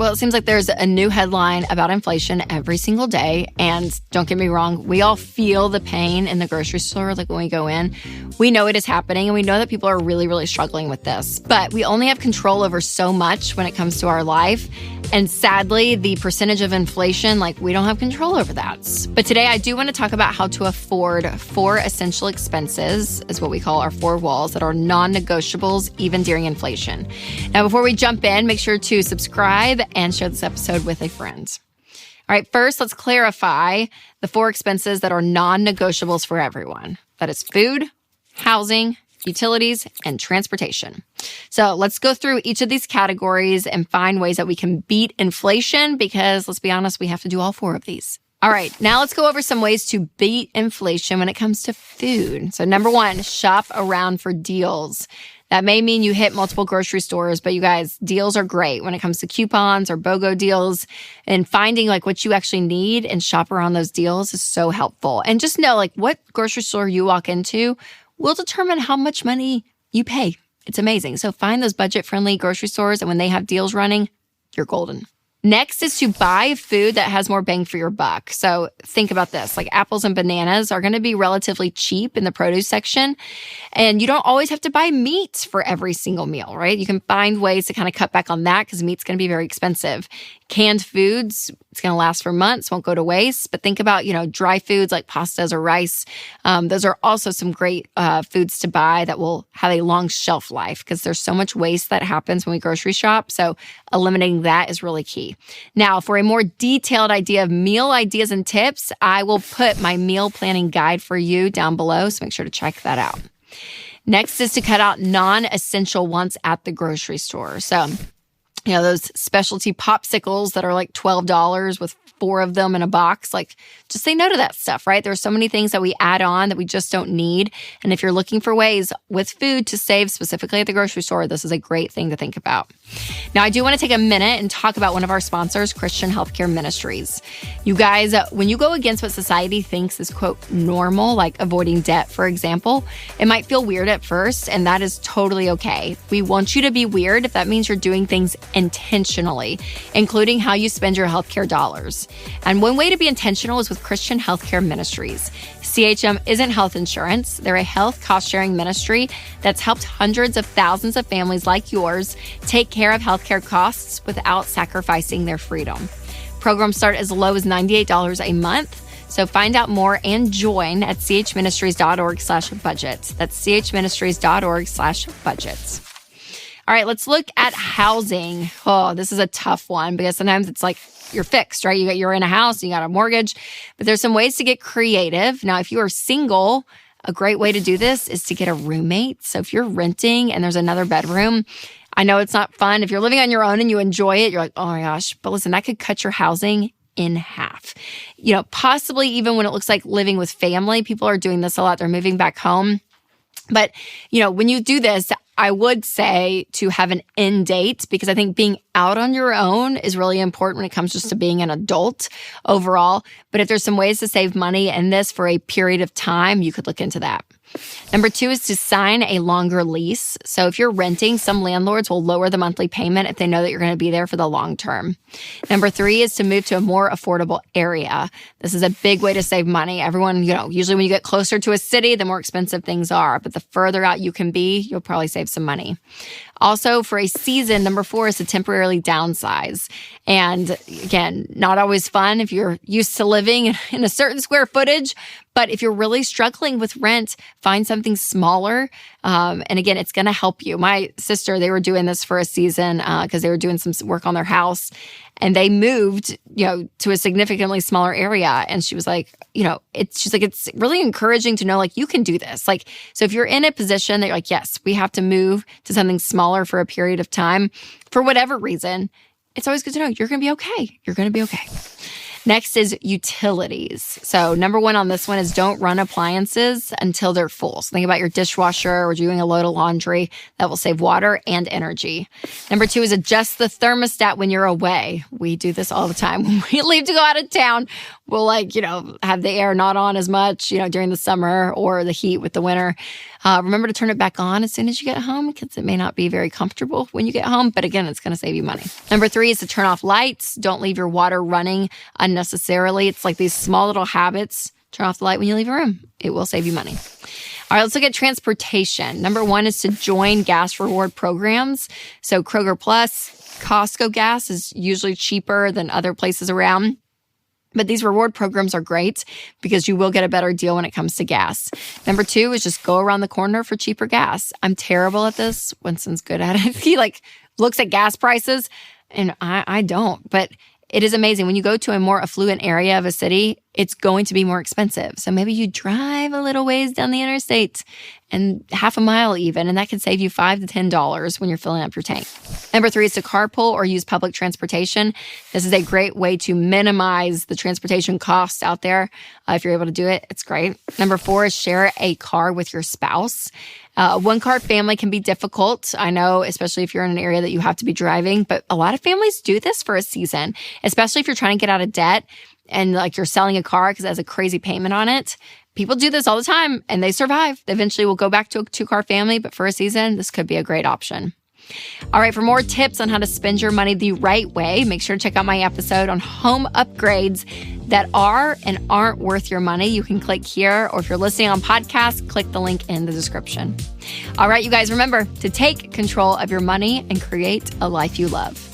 Well, it seems like there's a new headline about inflation every single day. And don't get me wrong, we all feel the pain in the grocery store, like when we go in. We know it is happening, and we know that people are really, really struggling with this. But we only have control over so much when it comes to our life. And sadly, the percentage of inflation, we don't have control over that. But today, I do want to talk about how to afford 4 essential expenses, is what we call our 4 walls, that are non-negotiables even during inflation. Now, before we jump in, make sure to subscribe and share this episode with a friend. All right, first, let's clarify the 4 expenses that are non-negotiables for everyone. That is food, housing, utilities, and transportation. So let's go through each of these categories and find ways that we can beat inflation because, let's be honest, we have to do all 4 of these. All right, now let's go over some ways to beat inflation when it comes to food. So number 1, shop around for deals. That may mean you hit multiple grocery stores, but you guys, deals are great when it comes to coupons or BOGO deals, and finding what you actually need and shop around those deals is so helpful. And just know what grocery store you walk into will determine how much money you pay. It's amazing. So find those budget-friendly grocery stores, and when they have deals running, you're golden. Next is to buy food that has more bang for your buck. So think about this, apples and bananas are going to be relatively cheap in the produce section. And you don't always have to buy meat for every single meal, right? You can find ways to kind of cut back on that because meat's going to be very expensive. Canned foods, it's going to last for months, won't go to waste. But think about, dry foods like pastas or rice. Those are also some great foods to buy that will have a long shelf life because there's so much waste that happens when we grocery shop. So eliminating that is really key. Now, for a more detailed idea of meal ideas and tips, I will put my meal planning guide for you down below, so make sure to check that out. Next is to cut out non-essential wants at the grocery store. So, those specialty popsicles that are $12 with 4 of them in a box, just say no to that stuff, right? There are so many things that we add on that we just don't need. And if you're looking for ways with food to save specifically at the grocery store, this is a great thing to think about. Now, I do want to take a minute and talk about one of our sponsors, Christian Healthcare Ministries. You guys, when you go against what society thinks is, quote, normal, like avoiding debt, for example, it might feel weird at first, and that is totally okay. We want you to be weird if that means you're doing things intentionally, including how you spend your healthcare dollars. And one way to be intentional is with Christian Healthcare Ministries. CHM isn't health insurance. They're a health cost-sharing ministry that's helped hundreds of thousands of families like yours take care of healthcare costs without sacrificing their freedom. Programs start as low as $98 a month. So find out more and join at chministries.org/budget. That's chministries.org/budget. All right, let's look at housing. Oh, this is a tough one because sometimes it's you're fixed, right? You're in a house, you got a mortgage, but there's some ways to get creative. Now, if you are single, a great way to do this is to get a roommate. So if you're renting and there's another bedroom, I know it's not fun. If you're living on your own and you enjoy it, you're like, oh my gosh, but listen, that could cut your housing in half. Possibly even when it looks like living with family, people are doing this a lot. They're moving back home. But, when you do this, I would say to have an end date because I think being out on your own is really important when it comes just to being an adult overall. But if there's some ways to save money in this for a period of time, you could look into that. Number 2 is to sign a longer lease. So if you're renting, some landlords will lower the monthly payment if they know that you're going to be there for the long term. Number 3 is to move to a more affordable area. This is a big way to save money. Everyone, usually when you get closer to a city, the more expensive things are. But the further out you can be, you'll probably save some money. Also, for a season, number 4 is to temporarily downsize. And again, not always fun if you're used to living in a certain square footage. But if you're really struggling with rent, find something smaller. And again, it's going to help you. My sister, they were doing this for a season because they were doing some work on their house. And they moved, to a significantly smaller area. And she was like, it's really encouraging to know, you can do this. So if you're in a position that you're like, yes, we have to move to something smaller for a period of time, for whatever reason, it's always good to know you're going to be okay. You're going to be okay. Next is utilities. So number one on this one is don't run appliances until they're full. So think about your dishwasher or doing a load of laundry. That will save water and energy. Number two is adjust the thermostat when you're away. We do this all the time. When we leave to go out of town, we'll have the air not on as much, during the summer or the heat with the winter. Remember to turn it back on as soon as you get home because it may not be very comfortable when you get home. But again, it's going to save you money. Number three is to turn off lights. Don't leave your water running unnecessarily. It's like these small little habits. Turn off the light when you leave a room. It will save you money. All right, let's look at transportation. Number one is to join gas reward programs. So Kroger Plus, Costco gas is usually cheaper than other places around. But these reward programs are great because you will get a better deal when it comes to gas. Number two is just go around the corner for cheaper gas. I'm terrible at this. Winston's good at it. He looks at gas prices and I don't. But it is amazing. When you go to a more affluent area of a city, it's going to be more expensive. So maybe you drive a little ways down the interstate and half a mile even, and that can save you $5 to $10 when you're filling up your tank. Number three is to carpool or use public transportation. This is a great way to minimize the transportation costs out there. If you're able to do it, it's great. Number four is share a car with your spouse. One-car family can be difficult. I know, especially if you're in an area that you have to be driving, but a lot of families do this for a season, especially if you're trying to get out of debt and you're selling a car because it has a crazy payment on it. People do this all the time and they survive. They eventually will go back to a two-car family, but for a season, this could be a great option. All right, for more tips on how to spend your money the right way, make sure to check out my episode on home upgrades that are and aren't worth your money. You can click here, or if you're listening on podcast, click the link in the description. All right, you guys, remember to take control of your money and create a life you love.